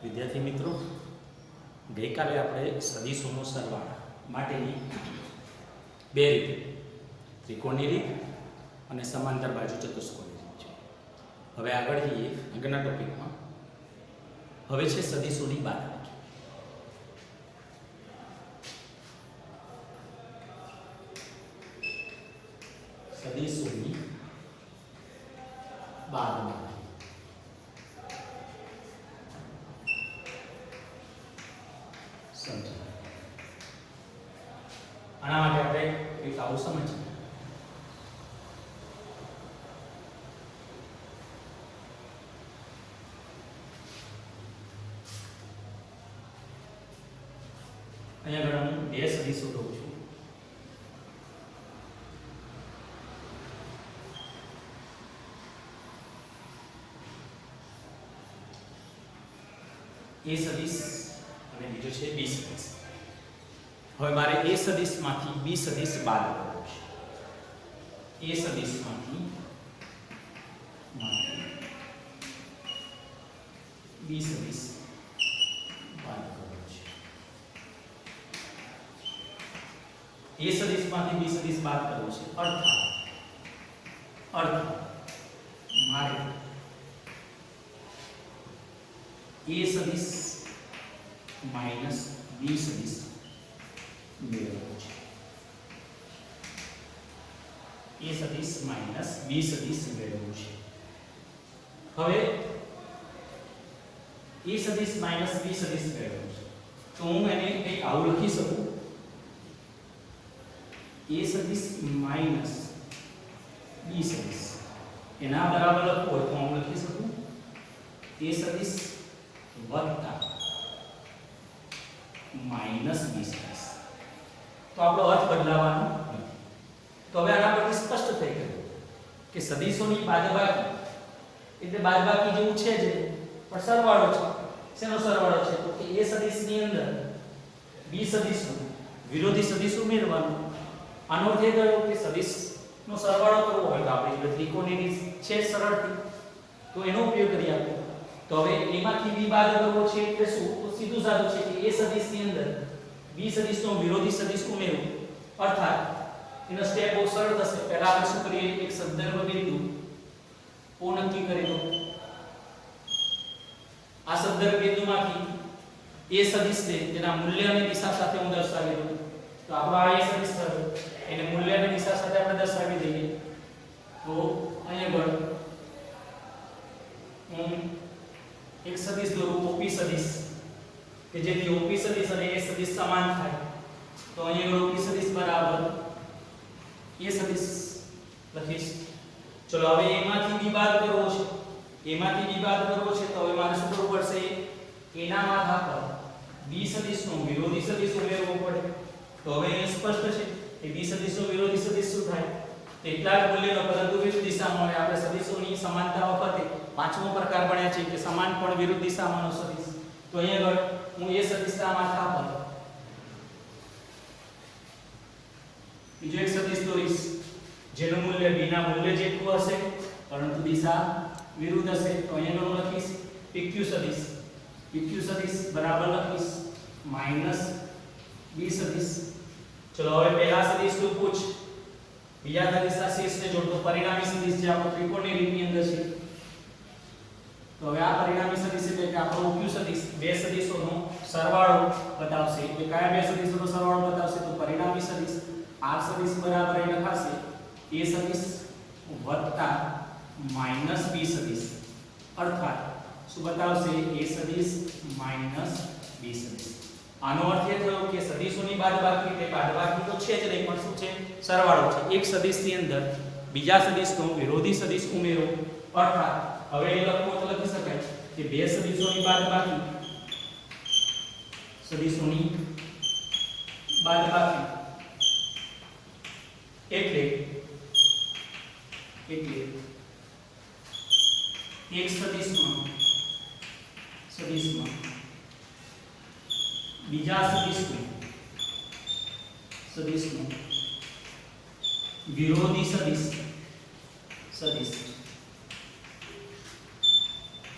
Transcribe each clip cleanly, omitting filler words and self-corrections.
વિદ્યાર્થી મિત્રો, ગઈકાલે આપણે સદીશોનો સરવાળા માટેની બે રીત, ત્રિકોણની રીત અને સમાંતર બાજુ ચતુષ્કોણની રીત છે. હવે આગળ જઈએ આગળના ટોપિકમાં. હવે છે સદીશોની બાદબાકી. સદીશોની બાદબાકી. આના માટે આપણે એક આવું સમજીએ. અહીંયા આગળ હું બે સદીશો લઉં છું. એ સદીશ અને બીજો છે બી સદીશ. હવે મારે એ સદીશમાંથી બી સદીશ બાદ કરવો છે. એ સદીશમાંથી બી સદીશ બાદ કરવો છે. એ સદીશમાંથી બી સદીશ બાદ કરવો છે. અર્થાત મારે એ સદીશ માઈનસ બી સદીશ મેળવવું છે. એ સદીશ માઈનસ બી સદીશ મેળવવું છે. હવે એ સદીશ માઈનસ બી સદીશ મેળવવું છે તો હું એને કંઈક આવું લખી શકું. એ સદીશ માઈનસ બી સદીશ એના બરાબર લખવું હોય તો હું લખી શકું એ સદીશ વત્તા માઈનસ બી સદીશ. તો આપણો અર્થ બદલાવાનો નથી. તો હવે આના પરથી સ્પષ્ટ થઈ ગયું કે સદીશોની બાદબાકી એટલે બાદબાકી જેવું છે જ પણ સરવાળો છે. શેનો સરવાળો છે? તો કે એ સદીશની અંદર બી સદીશનો વિરોધી સદીશ ઉમેરવાનો. આનો અર્થ એ થયો કે સદીશનો સરવાળો કરવો હોય તો આપણે ત્રિકોણની છે સરળથી તો એનો ઉપયોગ કરી આપણે. તો હવે એમાંથી બી બાદ કરવો છે એટલે શું? તો સીધું સાધું છે કે એ સદીશની અંદર બી સદીશનો વિરોધી સદીશ ઉમેરવો. અર્થાત એનો સ્ટેપ બહુ સરળ થશે. પહેલા આપણે શું કરીએ? એક સંદર્ભ બિંદુ ઓ નક્કી કરી લો. આ સંદર્ભ બિંદુમાંથી એ સદીશને તેના મૂલ્ય અને દિશા સાથે હું દર્શાવી દઉં. તો આપણો આ એ સદીશ થયો એને મૂલ્ય અને દિશા સાથે આપણે દર્શાવી દઈએ. તો અહીંયા આગળ હું એક સદીશ દોરું OP સદીશ કે જેથી OP સદીશ અને એ સદીશ સમાન થાય. તો અહીંયા OP સદીશ બરાબર એ સદીશ લખીશ. ચલો હવે એમાંથી બી બાદ કરવો છે. એમાંથી બી બાદ કરવો છે તો હવે મારે શું કરવું પડશે? એના માથા પર બી સદીશનો વિરોધી સદીશ ઉમેરવો પડે. તો હવે એ સ્પષ્ટ છે કે બી સદીશનો વિરોધી સદીશ શું થાય? એટલા જ મૂલ્યનો પરંતુ વિરુદ્ધ દિશામાં હોય. આપણે સદીશોની સમાનતા વખતે પાંચમો પ્રકાર ભણ્યા છે કે સમાન પણ વિરુદ્ધ દિશામાંનો સદીશ. તો અહીંયા આગળ હું એ સદીશના માથા પર બીજો એક સદીશ દોરીશ જેનું મૂલ્ય b ના મૂલ્ય જેટલું હશે પરંતુ દિશા વિરુદ્ધ હશે. તો અહીંયા હું લખીશ PQ સદીશ. PQ સદીશ બરાબર લખીશ માઈનસ b સદીશ. ચલો હવે પહેલા સદીશ તું પૂછ, બીજા સદીશના શેષને જોડતો પરિણામી સદીશ જે આપણો ત્રિકોણની રીતની અંદર છે. તો હવે આ પરિણામી સદીશ એટલે કે આપણો OQ સદીશ બે સદીશોનો સરવાળો બતાવશે. એટલે કયા બે સદીશોનો સરવાળો બતાવશે? તો પરિણામી સદીશ R સદીશ બરાબર એ લખાશે A સદીશ વત્તા માઈનસ B સદીશ. અર્થાત શું બતાવશે? A સદીશ માઈનસ B સદીશ. આનો અર્થ એ થયો કે સદીશોની બાદબાકી એટલે બાદબાકી તો છે જ નહીં પણ શું છે? સરવાળો છે. એક સદીશની અંદર બીજા સદીશનો વિરોધી સદીશ ઉમેરો. અર્થાત હવે એ લખવું તો લખી શકાય કે બે સદીશોની બાદબાકી એટલે એક સદીશમાં બીજા સદીશનો વિરોધી સદીશ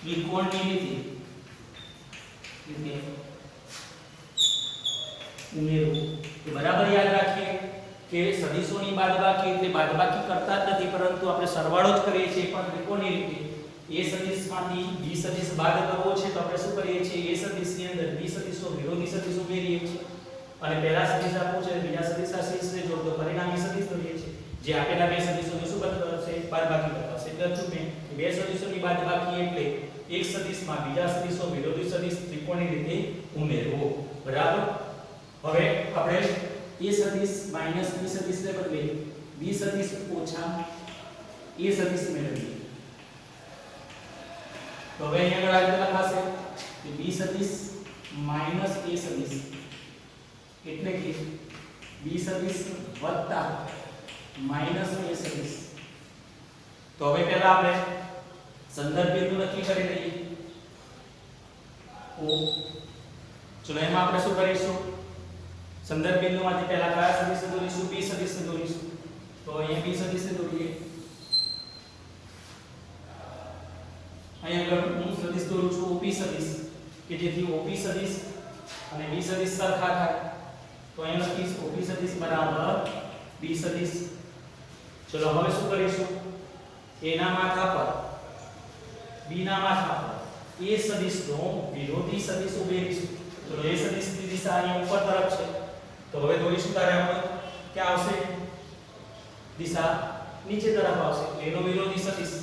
ત્રિકોણની રીતે રીતે ઉમેરવું. તો બરાબર યાદ રાખીએ કે સદિશોની બાદબાકી એટલે બાદબાકી કરતા જ નથી, પરંતુ આપણે સરવાળો જ કરીએ છીએ, પણ ત્રિકોણની રીતે a સદિશમાંથી b સદિશ બાદ કરવો છે તો આપણે શું કરીએ છીએ, a સદિશની અંદર b સદિશો વિરોધી સદિશ ઉમેરીએ છીએ અને પહેલા સદિશ આપવો છે બીજા સદિશ આ સદિશને જોડતો પરિણામી સદિશ દોરીએ છીએ, જે આપેલા બે સદિશોને શું બતાવશે, બાદબાકી બતાવશે. એટલે અચૂક બે સદિશોની બાદબાકી એટલે એક સદિશમાં બીજા સદિશો વિરોધી સદિશ ત્રિકોણની રીતે ઉમેરવો. બરાબર. હવે આપણે a સદિશ માઈનસ b સદિશને બદલે b સદિશ ઓછા a સદિશ મેળવીએ. તો હવે અહીંયા આગળ આ રીતે લખાશે કે b સદિશ માઈનસ a સદિશ એટલે કે b સદિશ વત્તા માઈનસ a સદિશ. તો હવે પહેલા આપણે સંદર્ભ બિંદુ નક્કી કરી લઈએ O. ચલો એમાં આપણે શું કરીશું, સંદર્ભ બિંદુમાંથી પહેલા કયા સદિશને દોરીશું, b સદિશને દોરીશું. તો અહીંયા b સદિશને દોરીએ. અહીંયા આગળ હું સદિશ દોરું છું OP સદિશ કે જેથી OP સદિશ અને b સદિશ સરખા થાય. તો અહીંયા લખીશ OP સદિશ બરાબર b સદિશ. ચલો હવે શું કરીશું, a ના માથા પર b ના માથા પર a સદિશનો વિરોધી સદિશ ઉમેરીશું. ચલો a સદિશની દિશા અહીંયા ઉપર તરફ છે તો હવે દોરીશું ત્યારે આપણે ક્યાં આવશે, દિશા નીચે તરફ આવશે. એનો વિરોધી સદિશ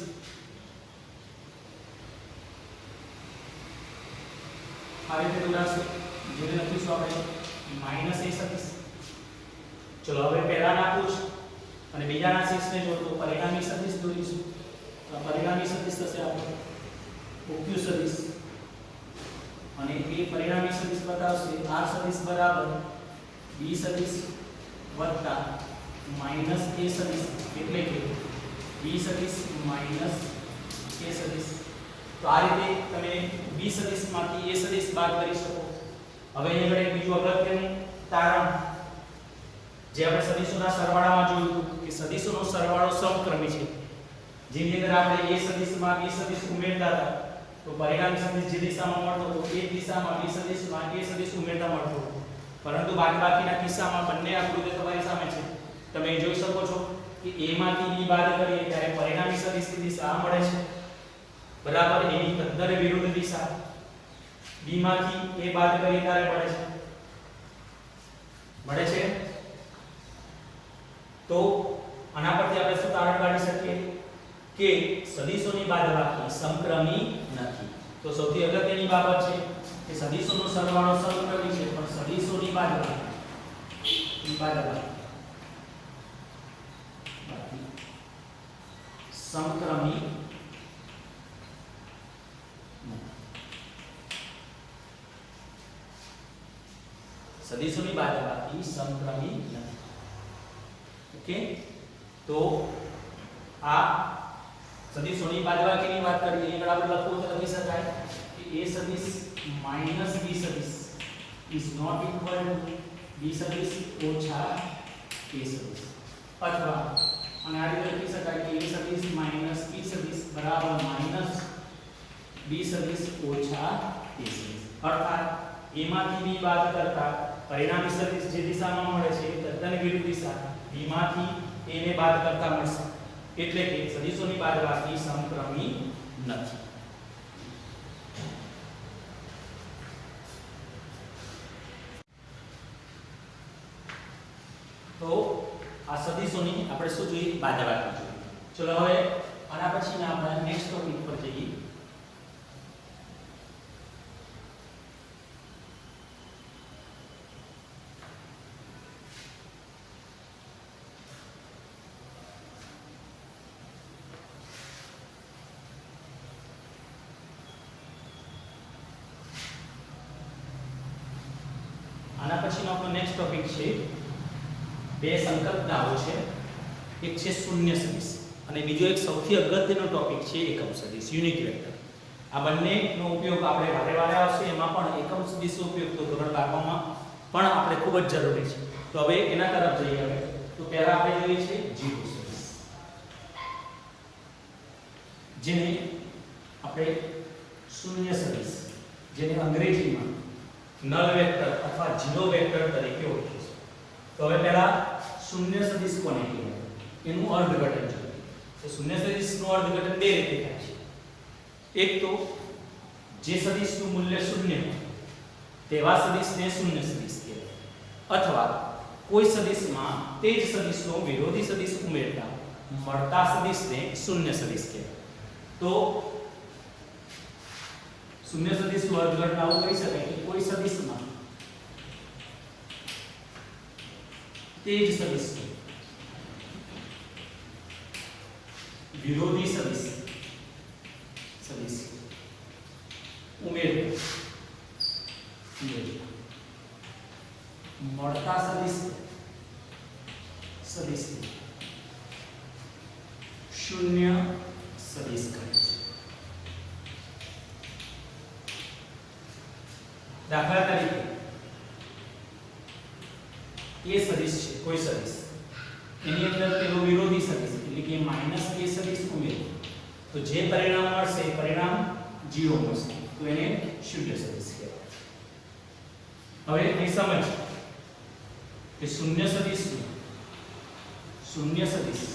આ રીતે દોરાશે, જેને લખીશું આપણે માઈનસ a સદિશ. ચલો હવે પહેલાના પૂછ અને બીજાના સદિશને જોડતો પરિણામી સદિશ દોરીશું. તો પરિણામી સદિશ થશે આપણો OQ સદિશ અને એ પરિણામી સદિશ બતાવશે r સદિશ બરાબર b સદિશ વત્તા માઈનસ a સદિશ એટલે કે b સદિશ માઈનસ a સદિશ. તો આ રીતે તમે b સદિશમાંથી a સદિશ બાદ કરી શકો. હવે અહીં આગળ બીજું અગત્યનું તારણ જે આપણે સદિશોના સરવાળામાં જોયું કે સદિશોનો સરવાળો સમક્રમી છે. જેની અંદર આપણે a સદિશમાં b સદિશ ઉમેરતા હતા તો પરિણામી સદિશ જે દિશામાં મળતો હતો એ દિશામાં b સદિશમાં a સદિશ ઉમેરતા મળતો હતો, પરંતુ બાદબાકીના કિસ્સામાં બંને આકૃતિઓ તમારી સામે છે. તમે જોઈ શકો છો કે a માંથી b બાદ કરીએ ત્યારે પરિણામી સદિશની દિશા આ મળે છે, બરાબર એની તદ્દન વિરુદ્ધ દિશા. b માંથી a બાદ કરીએ ત્યારે મળે છે. તો આના પરથી આપણે શું તારણ કાઢી શકીએ કે સદિશોની બાદબાકી સમક્રમી નથી. તો સૌથી અગત્યની બાબત છે કે સદિશોનો સરવાળો સમક્રમી છે, પણ સદિશોની બાદબાકી સમક્રમી સદિશોની બાદબાકી સમક્રમી નથી. ઓકે, તો આ સદિશોની બાદબાકીની વાત કરીએ. આગળ આપણે લખવું તો લખી શકાય કે a સદિશ માઈનસ b સદિશ is not equal to b સદિશ ઓછા a સદિશ, અથવા અને આ રીતે લખી શકાય કે a સદિશ માઈનસ b સદિશ બરાબર માઈનસ b સદિશ ઓછા a સદિશ. અર્થાત a માંથી b બાદ કરતા પરિણામી સદિશ જે દિશામાં મળે છે તદ્દન વિરુદ્ધ દિશા b માંથી a ને બાદ કરતા મળશે. એટલે કે સદિશોની બાદબાકી સમક્રમી નથી. તો આ સદિશોની આપણે શું જોઈએ, બાદબાકી જોઈએ. ચલો હવે આના પછી આપણે નેક્સ્ટ ટોપિક પર જઈએ. આના પછીનો આપણો નેક્સ્ટ ટોપિક છે બે સંકલ્પનાઓ છે. એક છે શૂન્ય સદિશ અને બીજો એક સૌથી અગત્યનો ટોપિક છે એકમ સદિશ, યુનિટ વેક્ટર. આ બંનેનો ઉપયોગ આપણે વારે વારે આવશે. એમાં પણ એકમ સદિશનો ઉપયોગ તો ધોરણ 12 માં પણ આપણે ખૂબ જ જરૂરી છે. તો હવે એના તરફ જઈએ. હવે તો પહેલા આપણે જોઈએ છે જીરો સદિશ, જેને આપણે શૂન્ય સદિશ જેને અંગ્રેજીમાં નલ વેક્ટર અથવા ઝીરો વેક્ટર તરીકે ઓળખીશું. તો હવે પહેલા શૂન્ય સદિશ કોને કહેવાય એનું અર્થઘટન જોઈએ. તો શૂન્ય સદિશનું અર્થઘટન બે રીતે થાય છે. એક તો જે સદિશનું મૂલ્ય શૂન્ય હોય તેવા સદિશને શૂન્ય સદિશ કહેવાય, અથવા કોઈ સદિશમાં તે જ સદિશનો વિરોધી સદિશ ઉમેરતા મળતા સદિશને શૂન્ય સદિશ કહેવાય. તો શૂન્ય સદિશનું અર્થઘટન આવું કરી શકાય કે કોઈ સદિશમાં તે જ સદિશનો વિરોધી સદિશ ઉમેરતા મળતા સદિશ શૂન્ય સદિશ કહે છે. દાખલા તરીકે એ સદિશ છે કોઈ સદિશ, એની અંદર તેનો વિરોધી સદિશ એટલે કે માઈનસ એ સદિશ ઉમેરો તો જે પરિણામ મળશે એ પરિણામ 0 મળશે, તો એને શૂન્ય સદિશ કહેવાય. હવે અહીં સમજ કે શૂન્ય સદિશ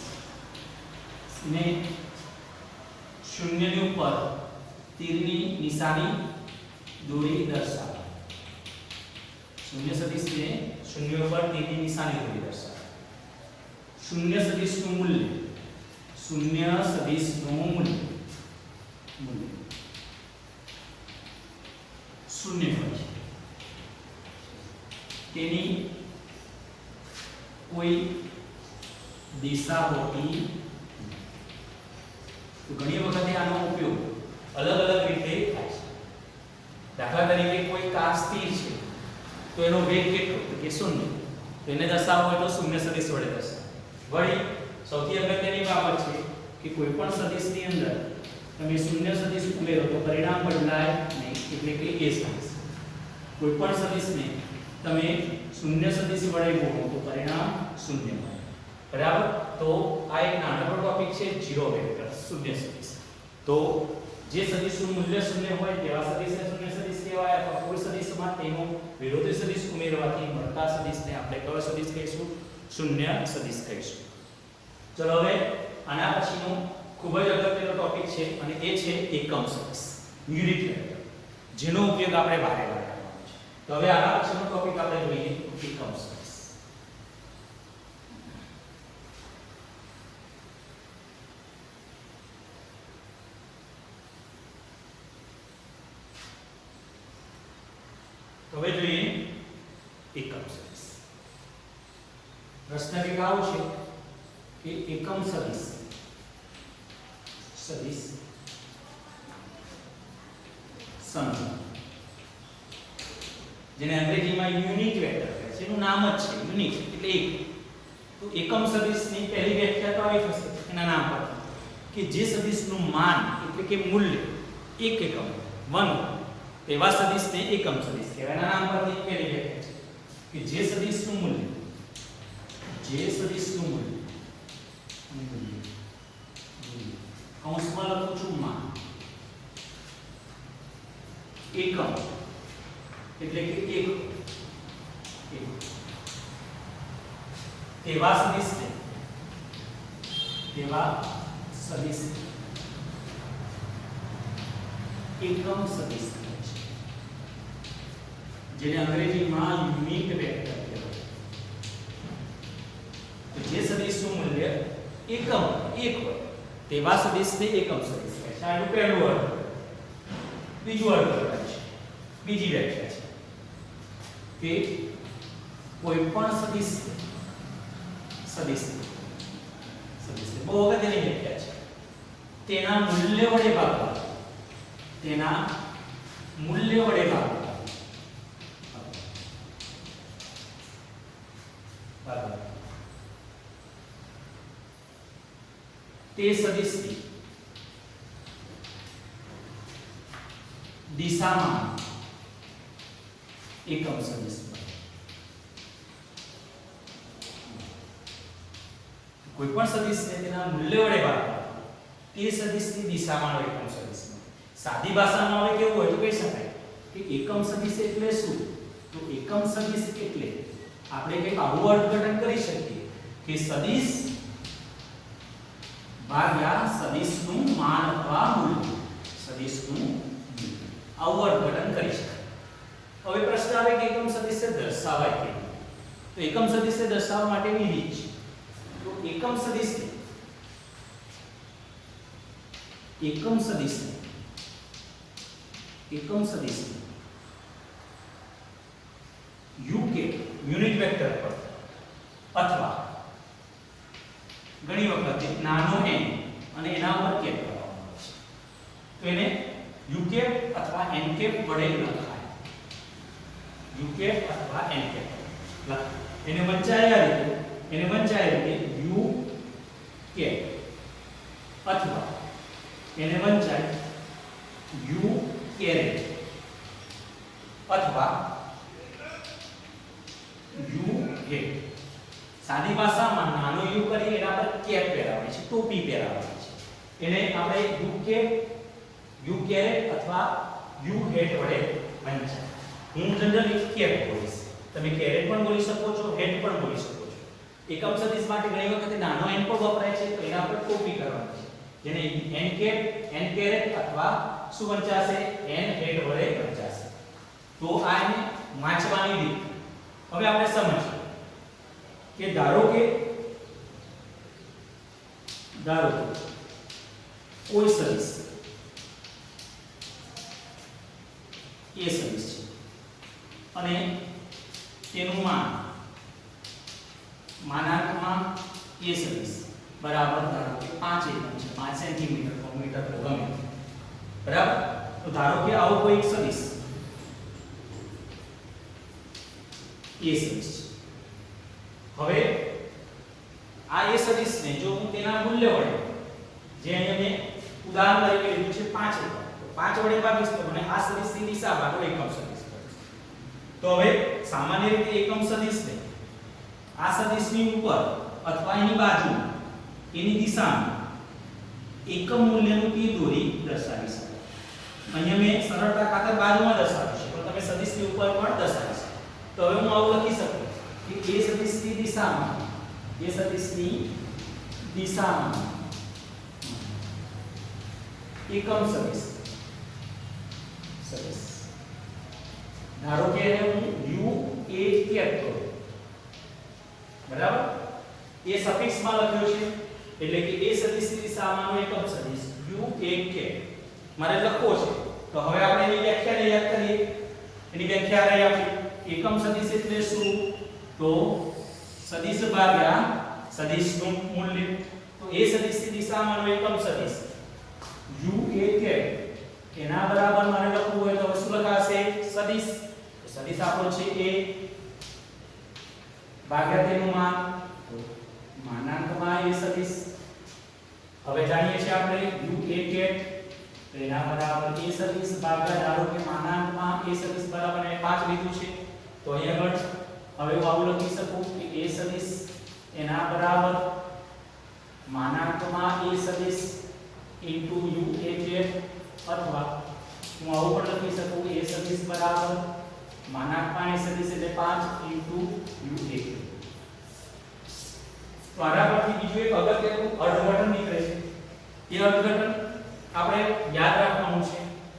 ને શૂન્યની ઉપર તીરની નિશાની દોરી દર્શાવે. શૂન્ય સદિશને શૂન્ય ઉપર તીરની નિશાની દોરી દર્શાવે. શૂન્ય સદિશનું મૂલ્ય શૂન્ય હોય છે. તેની કોઈ દિશા હોતી. તો ઘણી વખત આનો ઉપયોગ અલગ અલગ રીતે થાય છે. દાખલા તરીકે કોઈ કાર સ્થિર છે તો એનો વેગ કેટલો કે 0, તો એને દર્શાવવો હોય તો શૂન્ય સદિશ વડે દર્શાવો. વળી સૌથી અગત્યની બાબત છે કે કોઈ પણ સદિશની અંદર તમે શૂન્ય સદિશ ઉમેરો તો પરિણામ બદલાય નહીં, એટલે કે એ સદિશ. કોઈ પણ સદિશને તમે શૂન્ય સદિશ વડે ગુણો તો પરિણામ શૂન્ય મળે. બરાબર. તો આ એક નાનકડો ટોપિક છે ઝીરો વેક્ટર શૂન્ય સદિશ. તો જે સદિશનું મૂલ્ય શૂન્ય હોય તેવા સદિશને શૂન્ય સદિશ કહેવાય, અથવા કોઈ સદિશમાં તેનો વિરોધી સદિશ ઉમેરવાથી મળતા સદિશને આપણે કયો સદિશ કહીશું? શૂન્ય સદિશ કહીશું. ચલો હવે આના પછીનો ખૂબ જ અગત્યનો ટોપિક છે અને એ છે એકમ સદિશ, યુનિટ વેક્ટર, જેનો ઉપયોગ આપણે વારે વારે કરવાનો છે. તો હવે આના પછીનો ટોપિક આપણે જોઈએ એકમ સદિશ. હવે જોઈએ એકમ સદિશ. પ્રશ્ન એક આવો છે કે એકમ સદિશ સમજો, જેને અંગ્રેજીમાં યુનિટ વેક્ટર કહે છે. એનું નામ જ છે યુનિટ એટલે એક. તો એકમ સદિશની પહેલી વ્યાખ્યા તો આવી થશે એના નામ પરથી કે જે સદિશનું માન એટલે કે મૂલ્ય 1 એકમ 1 એવા સદિશને એકમ સદિશ કહેવાય. એના નામ પરથી પહેલી વ્યાખ્યા છે કે જે સદિશનું મૂલ્ય કૌંસમાં લખું છું માન, એકમ એટલે કે એક તેવા સદિશને એકમ સદિશ કહે છે, જેને અંગ્રેજીમાં યુનિટ વેક્ટર કહેવાય. તો જે સદિશનું મૂલ્ય એકમ 1 હોય તેવા સદિશને એકમ સદિશ કહે છે. આનું પહેલું અર્થ. બીજું અર્થ છે, બીજી વ્યાખ્યા છે કે કોઈ પણ સદિશ બહુ અગત્યની વ્યાખ્યા છે. તેના મૂલ્ય વડે ભાગવા તે સદિશની દિશામાં એકમ સદિશ. કોઈ પણ સદિશને તેના મૂલ્ય વડે ભાગવા તે સદિશની દિશામાં એકમ સદિશ. સાદી ભાષામાં હવે કેવું હોય તો કહી શકાય કે એકમ સદિશ એટલે શું? તો એકમ સદિશ એટલે આપણે કંઈક આવું અર્થઘટન કરી શકીએ કે સદિશ ભાગ્યા સદિશનું માન અથવા મૂલ્ય, સદિશનું આવું અર્થઘટન કરી શકાય. હવે પ્રશ્ન આવે કે એકમ સદિશને દર્શાવાય કેમ? તો એકમ સદિશને દર્શાવવા માટેની રીત છે. તો એકમ સદિશને યુકે યુનિટ વેક્ટર પર અથવા ઘણી વખત નાનો n અને એના ઉપર કેપ કરવામાં આવે છે, તો એને યુકે અથવા n કેપ વડે લખાય. યુકે અથવા n કેપ લખાય. એને વંચાયેલા રીતે યુ કે અથવા એને વંચાય યુ કેરેટ અથવા યુ હેટ. સાદી ભાષામાં નાનો યુ કરી એના પર કેપ પહેરાવે છે, ટોપી પહેરાવે છે. એને આપણે યુ કેપ, યુ કેરેટ અથવા યુ હેટ વડે વંચાય. હું જનરલી કેપ બોલીશ, તમે કેરેટ પણ બોલી શકો છો, હેટ પણ બોલી શકો છો. એકમ સદિશ માટે ઘણી વખત નાનો n પણ વપરાય છે, તો એના પર ટોપી કરવાની છે, જેને n કેપ, n કેરેટ અથવા શું વંચાશે? n હેટ વડે વંચાશે. તો આ એને વાંચવાની રીત. હવે આપણે સમજીએ કે ધારો કે કોઈ સદિશ એ સદિશ છે અને તેનું માનાંકમાં એ સદિશ બરાબર ધારો કે 5 એકમ છે, 5 સેન્ટીમીટર મીટર ગમે બરાબર. તો ધારો કે આવો કોઈ એક સદિશ એ સદિશ છે. હવે આ એ સદિશને જો હું તેના મૂલ્ય વડે, જે અહીંયા મેં ઉદાહરણ તરીકે લીધું છે 5 એકમ, તો 5 વડે ભાગીશ તો મને આ સદિશની દિશા ભાગો એકમ સદિશ મળશે. તો હવે સામાન્ય રીતે એકમ સદિશને આ સદિશની ઉપર અથવા એની બાજુ, એની દિશામાં એકમ મૂલ્યનું તીર દોરી દર્શાવી શકાય. અહીંયા મેં સરળતા ખાતર બાજુમાં દર્શાવ્યું છે, પણ તમે સદિશની ઉપર પણ દર્શાવી શકો. તો હવે હું આવું લખી શકું કે એ સદિશની દિશામાં એકમ સદિશ ધારો કે એને હું u a કેપ કરું, બરાબર. એ સફિક્સમાં લખ્યો છે એટલે કે એ સદિશની દિશામાંનો એકમ સદિશ u a કેપ મારે લખવો છે. તો હવે આપણે એની વ્યાખ્યાને યાદ કરીએ. એની વ્યાખ્યા રહી આપણી એકમ સદિશ એટલે શું? તો સદિશ ભાગ્યા સદિશનું મૂલ્ય. તો એ સદિશની દિશામાંનો એકમ સદિશ u a કેપ એના બરાબર મારે લખવું હોય તો શું લખાશે? સદિશ. તો સદિશ આપણો છે a ભાગ્યા તેનું માન, તો માનાંકમાં એ સદિશ. હવે જાણીએ છીએ આપણે u a કેપ, તો એના બરાબર એ સદિશ ભાગ્યા ધારો કે માનાંકમાં એ સદિશ બરાબર એ 5 લીધું છે, તો અહીંયા આગળ હવે હું આવું લખી શકું કે એ સદિશ એના બરાબર માનાંકમાં એ સદિશ ઇન્ટુ u a કેપ, અથવા હું આવું પણ લખી શકું એ સદિશ બરાબર માનાંકમાં એ સદિશ એટલે 5 ઇન્ટુ u a કેપ. તો આના પરથી બીજું એક અગત્યનું અર્થઘટન નીકળે છે. એ અર્થઘટન આપણે યાદ રાખવાનું છે.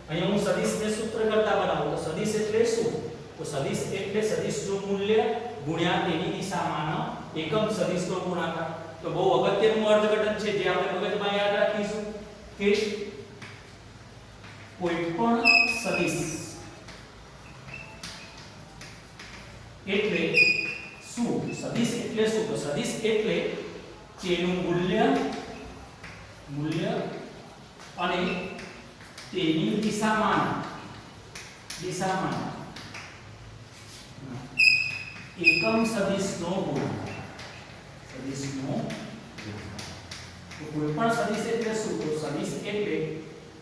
અહીંયા હું સદિશને સૂત્ર કરતા બનાવું તો સદિશ એટલે શું? તો સદિશ એટલે સદિશનું મૂલ્ય ગુણ્યા તેની દિશામાંનો એકમ સદિશનો ગુણાકાર. તો બહુ અગત્યનું અર્થઘટન છે જે આપણે મગજમાં યાદ રાખીશું કે કોઈપણ સદિશ એટલે શું? સદિશ એટલે શું? તો સદિશ એટલે તેનું મૂલ્ય અને તેની દિશામાં એકમ સદિશનો ગુણાકાર. તો કોઈપણ સદિશ એટલે શું? તો સદિશ એટલે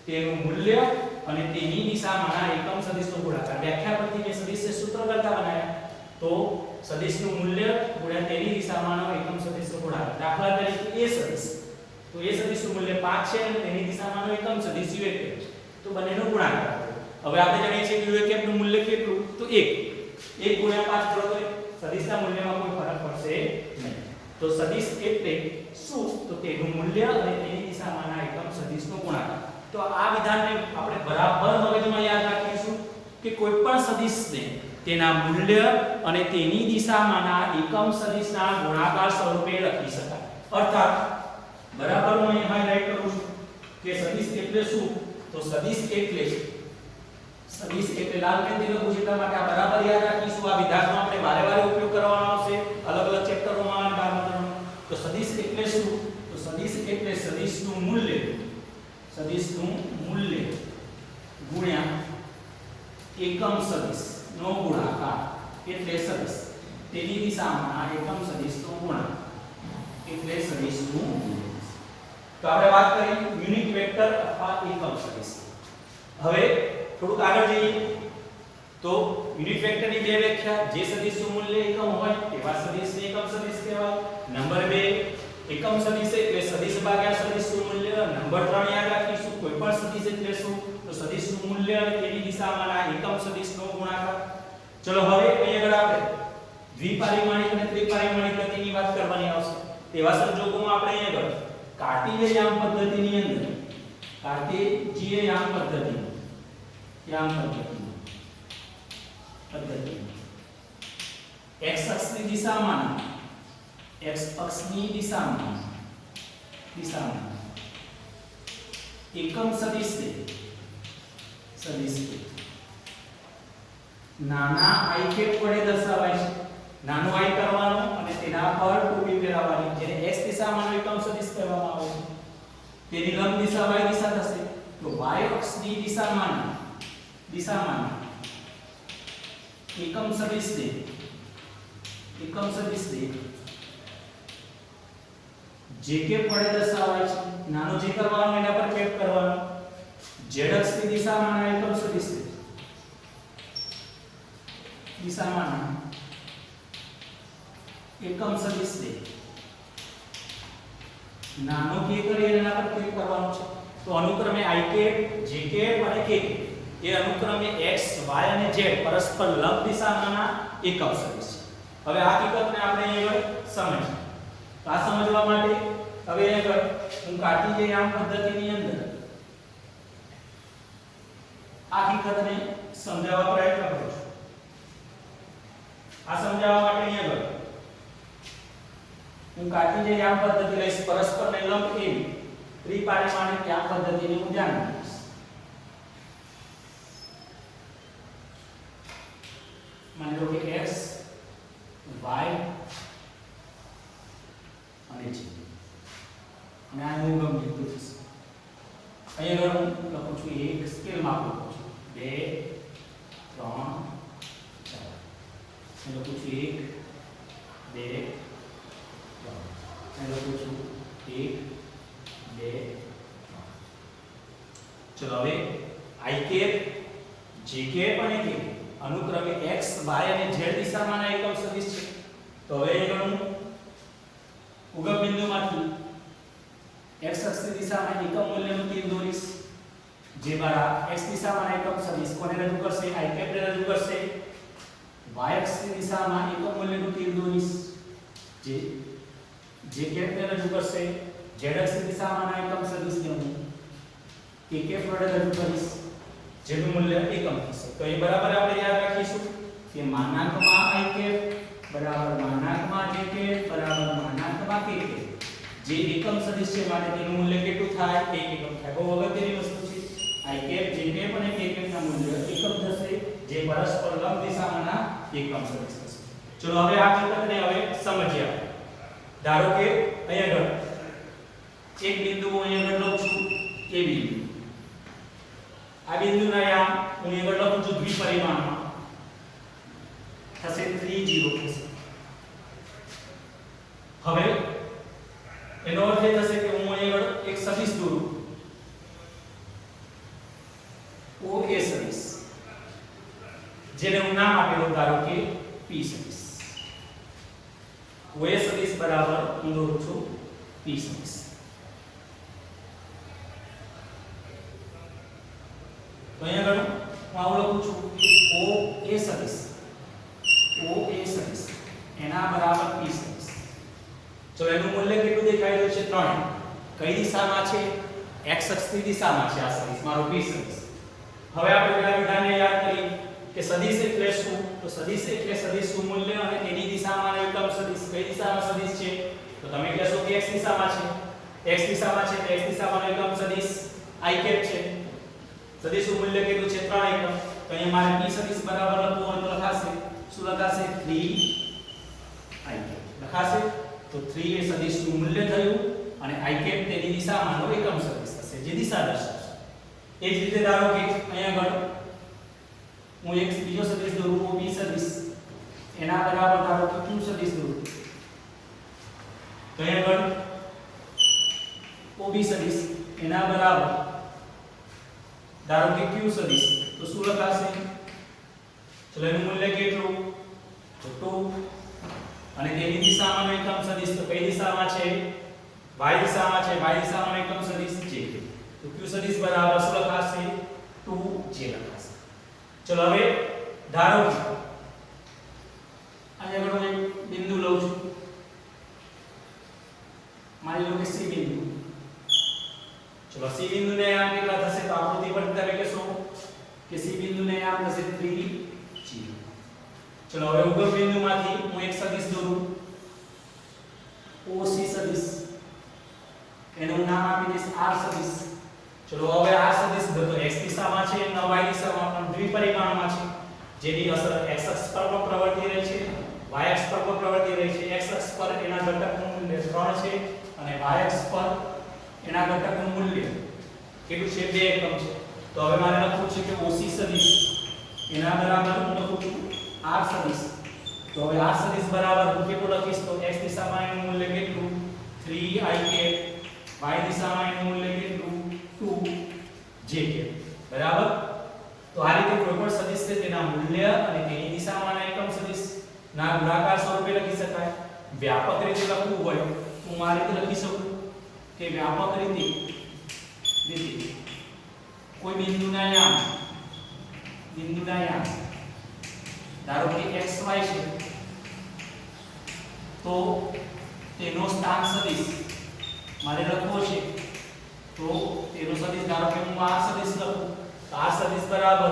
તેનું મૂલ્ય અને તેની દિશામાંના એકમ સદિશનો ગુણાકાર. વ્યાખ્યા પરથી મેં સદિશને સૂત્ર કરતા બનાવ્યા. તો સદિશનું મૂલ્ય ગુણ્યા તેની દિશામાંનો એકમ સદિશનો ગુણાકાર. દાખલા તરીકે એ સદિશ, તો એ સદિશનું મૂલ્ય 5 છે અને તેની દિશામાંનો એકમ સદિશ u1 છે, તો બંનેનો ગુણાકાર કરો. હવે આપણે જાણીએ છીએ કે u cap નું મૂલ્ય કેટલું તો 1 1 ગુણ્યા 5 કરો તો સદિશના મૂલ્યમાં કોઈ ફરક પડશે નહીં તો સદિશ એટલે શું તો તેનું મૂલ્ય અને તેની દિશામાંના એકમ સદિશનો ગુણાકાર તો આ વિધાનને આપણે બરાબર મગજમાં યાદ રાખીશું કે કોઈ પણ સદિશને તેના મૂલ્ય અને તેની દિશામાંના એકમ સદિશના ગુણાકાર સ્વરૂપે લખી શકાય અર્થાત બરાબર હું અહીં હાઇલાઇટ કરું છું કે સદિશ એટલે શું તો સદિશ એટલે લાલ પેનથી લખું છું એટલા માટે આ બરાબર યાદ રાખીશું આ વિધાનનો આપણે વારે વારે ઉપયોગ કરવાનો આવશે અલગ અલગ ચેપ્ટરોમાં અને 12મા ધોરણમાં તો સદિશ એટલે શું તો સદિશ એટલે સદિશનું મૂલ્ય ગુણ્યા એકમ સદિશનો ગુણાકાર એટલે સદિશ તેની દિશામાં એકમ સદિશનો ગુણાકાર એટલે સદિશનું તો આપણે વાત કરી યુનિટ વેક્ટર અથવા એકમ સદિશ હવે થોડુંક આગળ જઈએ તો યુનિટ વેક્ટરની બે વ્યાખ્યા જે સદિશનું મૂલ્ય એકમ હોય તેવા સદિશને એકમ સદિશ કહેવાય નંબર 2 એકમ સદિશ એટલે સદિશ ભાગ્યા સદિશનું મૂલ્ય નંબર 3 યાદ રાખીશું કોઈ પણ સદિશ એટલે શું તો સદિશનું મૂલ્ય અને તેની દિશામાંના એકમ સદિશનો ગુણાકાર ચલો હવે અહીં આગળ આપણે દ્વિપારિમાણિક અને ત્રિપારિમાણિક ગતિની વાત કરવાની આવશે તેવા સંજોગોમાં આપણે અહીં આગળ કાર્ટેશિયન પદ્ધતિની અંદર કાર્ટેશિયન પદ્ધતિ x અક્ષની દિશામાં એકમ સદિશને નાના i કેપ વડે દર્શાવાય છે નાનો i કરવાનો અને તેના પર ટોપી ફેરવવાની જેને x દિશામાંનો એકમ સદિશ કહેવામાં આવે છે તેની લંબ દિશા y દિશા થશે તો y અક્ષની દિશામાં એકમ સદિશને જે કેપ વડે દર્શાવાય છે નાનો જે કરવાનો એના પર કેપ કરવાનો z અક્ષની દિશામાં એકમ સદિશને નાનો કે કરી એના પર ક્લિક કરવાનું છે તો અનુક્રમે i કેપ j કેપ અને k કેપ એ અનુક્રમે x y અને z પરસ્પર લંબ દિશામાંના એકમ સદિશ છે હવે આ હકીકતને આપણે અહીં સમજીએ તો આ સમજવા માટે હવે અહીં હું કાર્ટેશિયન પદ્ધતિની અંદર આ હકીકતને સમજાવવા પ્રયત્ન કરું છું આ સમજાવવા માટે અહીં હું કાર્ટેશિયન પદ્ધતિ લઈશ પરસ્પરને લંબ એવી ત્રિપારિમાણિક યામ પદ્ધતિને હું ધ્યાનમાં લઈશ માની લો કે x y અને z અને આ હું ગમે એટલું થશે અહીંયા આગળ હું લખું છું એક સ્કેલ માં લખું છું 2 3 4 લખું છું 1 2 3 લખું છું 1 2 ચલો હવે i કેપ j કેપ અને k અનુક્રમે x y અને z દિશામાંના એકમ સદિશ છે તો હવે અહીં ઉગમ બિંદુમાંથી x અક્ષની દિશામાં એકમ મૂલ્યનું તીર દોરીશ જે મારા x દિશામાંના એકમ સદિશ કોને રજૂ કરશે i કેપ ને રજૂ કરશે y અક્ષની દિશામાં એકમ મૂલ્યનું તીર દોરીશ જે j કેપ ને રજૂ કરશે z અક્ષની દિશામાંના એકમ સદિશને હું k કેપ વડે રજૂ કરીશ જેનું મૂલ્ય એકમ થશે તો એ બરાબર આપણે યાદ રાખીશું કે માનાંકમાં i કેપ બરાબર માનાંકમાં j કેપ બરાબર માનાંકમાં k કેપ જે એકમ સદિશ છે માટે તેનું મૂલ્ય કેટલું થાય 1 એકમ થાય બહુ અગત્યની વસ્તુ છે i કેપ j કેપ અને k કેપ ના મૂલ્ય એકમ થશે જે પરસ્પર લંબ દિશામાંના એકમ સદિશ થશે ચલો હવે આ હકીકતને હવે સમજીએ ધારો કે અહીંયા આગળ એક બિંદુ હું અહીંયા આગળ લઉં છું a બિંદુ આ બિંદુના યામ હું અહીં આગળ લખું છું દ્વિપરિમાણમાં થશે 3 0 થશે હવે એનો અર્થ એ થશે કે હું અહીં આગળ એક સદિશ દોરું OA સદિશ જેને હું નામ આપેલું ધારો કે P સદિશ OA સદિશ બરાબર હું દોરું છું P સદિશ તો અહીંયા આગળ હું આવું લખું છું કે ઓ એ સદિશ એના બરાબર p સદિશ. ચલો એનું મૂલ્ય કેટલું દેખાઈ રહ્યું છે 3. કઈ દિશામાં છે? x અક્ષની દિશામાં છે આ સદિશ મારો p સદિશ. હવે આપણે પેલા વિધાનને યાદ કરી કે સદિશ એટલે શું? તો સદિશ એટલે સદિશનું મૂલ્ય અને તેની દિશામાં એકમ સદિશ. કઈ દિશામાં સદિશ છે? તો તમે કહેશો કે x દિશામાં છે. x દિશામાં છે તો x દિશામાં એકમ સદિશ i કેપ છે. સદિશનું મૂલ્ય કેટલું છે? 3 એકમ. તો અહીંયા મારે p સદિશ બરાબર લખવું હોય તો લખાશે શું લખાશે? 3 i કેપ લખાશે. તો 3 એ સદિશનું મૂલ્ય થયું અને i કેપ તેની દિશામાંનો એકમ સદિશ થશે જે દિશા દર્શાવશે. એ જ રીતે ધારો કે અહીંયા આગળ હું એક બીજો સદિશ દોરું OB સદિશ એના બરાબર ધારો કે q સદિશ દોરું. તો અહીંયા આગળ OB સદિશ એના બરાબર ધારો કે q સદિશ તો શું લખાશે? ચલો એનું મૂલ્ય કેટલું? તો 2 અને તેની દિશામાંનો એકમ સદિશ તો કઈ દિશામાં છે? y દિશામાં છે. y દિશામાંનો એકમ સદિશ j. તો q સદિશ બરાબર શું લખાશે? 2j લખાશે. ચલો હવે ધારો કે અહીંયા આગળ હું એક બિંદુ લઉં છું. માની લો કે c બિંદુ. ચલો c બિંદુને આમ કેટલા થશે? તો આકૃતિ પર તમે કહેશો કે c બિંદુને આમ થશે 3g. ચલો હવે ઉગમ બિંદુમાંથી હું એક સદિશ દોરું OC સદિશ. એનું નામ આપી દઈશ R સદિશ. ચલો હવે R સદિશ તો x દિશામાં છે અને y દિશામાં પણ દ્વિપરિમાણમાં છે. જેની અસર x અક્ષ પર પણ પ્રવર્તી રહી છે, y અક્ષ પર પણ પ્રવર્તી રહી છે. x અક્ષ પર એના ઘટકનું મૂલ્ય 3 છે અને y અક્ષ પર એના ઘટકનું મૂલ્ય કેટલું છે? 2 એકમ છે. તો હવે મારે લખવું છે કે OC સદિશ એના બરાબર હું લખું છું R સદિશ. તો હવે R સદિશ બરાબર હું કેટલું લખીશ? તો x દિશામાં એનું મૂલ્ય કેટલું? 3i cap. y દિશામાં એનું મૂલ્ય કેટલું? 2j cap. બરાબર. તો આ રીતે કોઈ પણ સદિશ છે તેના મૂલ્ય અને તેની દિશામાંના એકમ સદિશ ના ગુણાકાર સ્વરૂપે લખી શકાય. વ્યાપક રીતે લખવું હોય તો હું આ રીતે લખી શકું કે વ્યાપક રીતે કોઈ બિંદુના યામ ધારો કે xy છે તો તેનો સ્થાન સદિશ મારે લખવો છે. તો તેનો સદિશ ધારો કે હું આ સદિશ લખું તો આ સદિશ બરાબર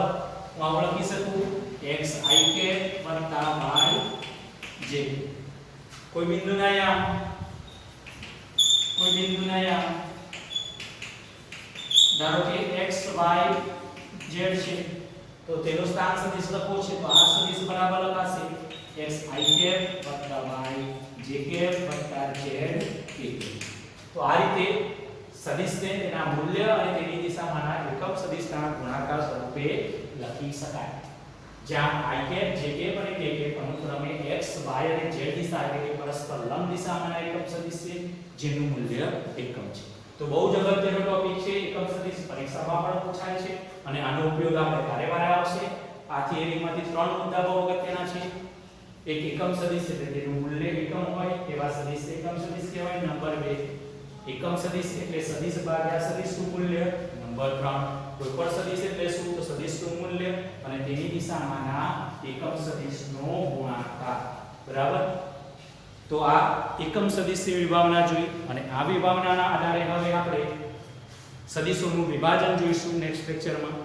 હું આવું લખી શકું xi કેપ + yj. કોઈ બિંદુના યામ ધારો કે x y z છે તો તેનો સ્થાન સદિશ લખવો છે. તો આ સદિશ બરાબર લખાશે xi cap + yj cap + z cap. તો આ રીતે સદિશ ને તેના મૂલ્ય અને તેની દિશામાંના એકમ સદિશના ગુણાકાર સ્વરૂપે લખી શકાય. જ્યાં i કેપ, j કેપ અને k કેપ અનુક્રમે x, y અને z દિશા એટલે કે પરસ્પર લંબ દિશામાંના એકમ સદિશ છે જેનું મૂલ્ય એકમ છે. તો બહુ જ અગત્યનો ટોપિક છે એકમ સદિશ. પરીક્ષામાં પણ પૂછાય છે અને આનો ઉપયોગ આપણે વારે-વારે આવશે. આ થિયરીમાંથી 3 મુદ્દા બહુ અગત્યના છે. એક એકમ સદિશ એટલે તેનું મૂલ્ય એકમ હોય તેવા સદિશ એકમ સદિશ કહેવાય. નંબર 2 એકમ સદિશ એટલે સદિશ ભાગ્યા સદિશનું મૂલ્ય. નંબર 3 કોઈ પણ સદિશ એટલે શું? તો સદિશનું મૂલ્ય અને તેની દિશામાંના એકમ સદિશનો ગુણાકાર. બરાબર. તો આ એકમ સદિશની વિભાવના જોઈ અને આ વિભાવનાના આધારે હવે આપણે સદિશોનું વિભાજન જોઈશું નેક્સ્ટ લેક્ચરમાં.